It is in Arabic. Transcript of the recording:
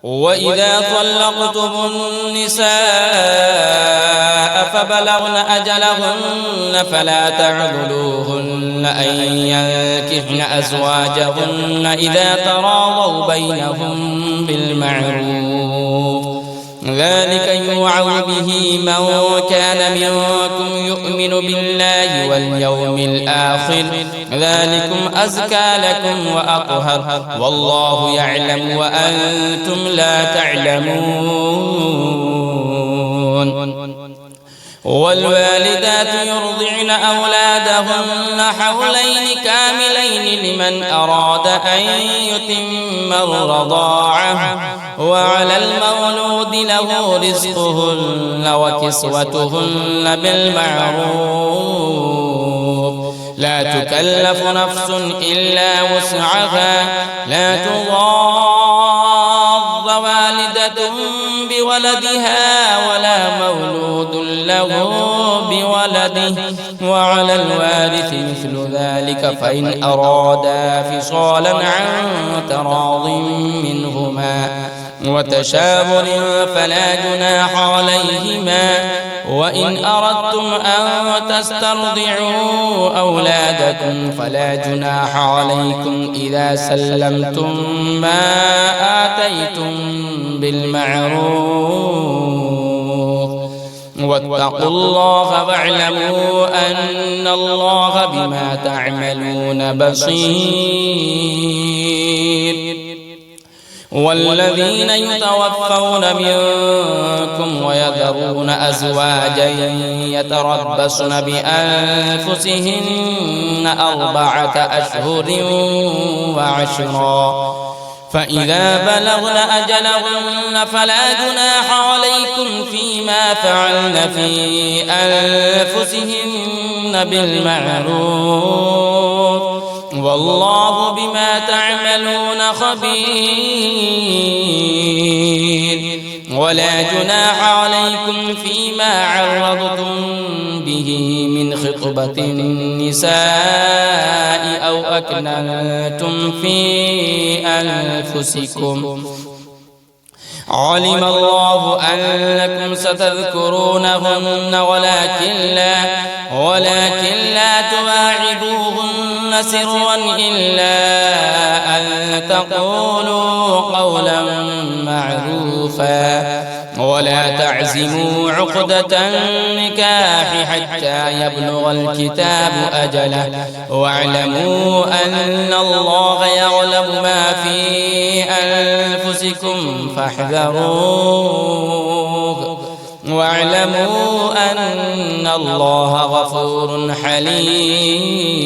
وإذا طلقتم النساء فبلغن أجلهن فلا تعضلوهن أن ينكحن أزواجهن إذا تراضوا بينهم بالمعروف، ذلك يوعظ به من كان منكم يؤمن بالله واليوم الآخر، ذلكم أزكى لكم وأطهر، والله يعلم وأنتم لا تعلمون. والوالدات يرضعن أولادهن حولين كاملين لمن أراد أن يتم الرضاعة، وعلى المولود له رزقهن وكسوتهن بالمعروف، لا تكلف نفس إلا وسعها، لا تضار والدة بولدها ولا مولود له بولده، وعلى الوارث مثل ذلك فإن أرادا فصالا عن تراض منهما وتشاور فلا جناح عليهما، وإن أردتم أن تسترضعوا أولادكم فلا جناح عليكم إذا سلمتم ما آتيتم بالمعروف، واتقوا الله واعلموا أن الله بما تعملون بصير. والذين يتوفون منكم ويذرون أزواجا يتربصن بأنفسهن 4 أشهر و10، فإذا بلغن أجلهن فلا جناح عليكم فيما فعلن في أنفسهن بالمعروف، والله بما تعملون خبير. ولا جناح عليكم فيما عرضتم به من خطبة النساء أو أكننتم في أنفسكم، علم الله أنكم ستذكرونهن ولكن لا تواعدوهن سرا إلا أن تقولوا قولا معروفا، ولا تعزموا عقدة النكاح حتى يبلغ الكتاب أجله، واعلموا أن الله يعلم ما في أنفسكم فاحذروه، واعلموا أن الله غفور حليم.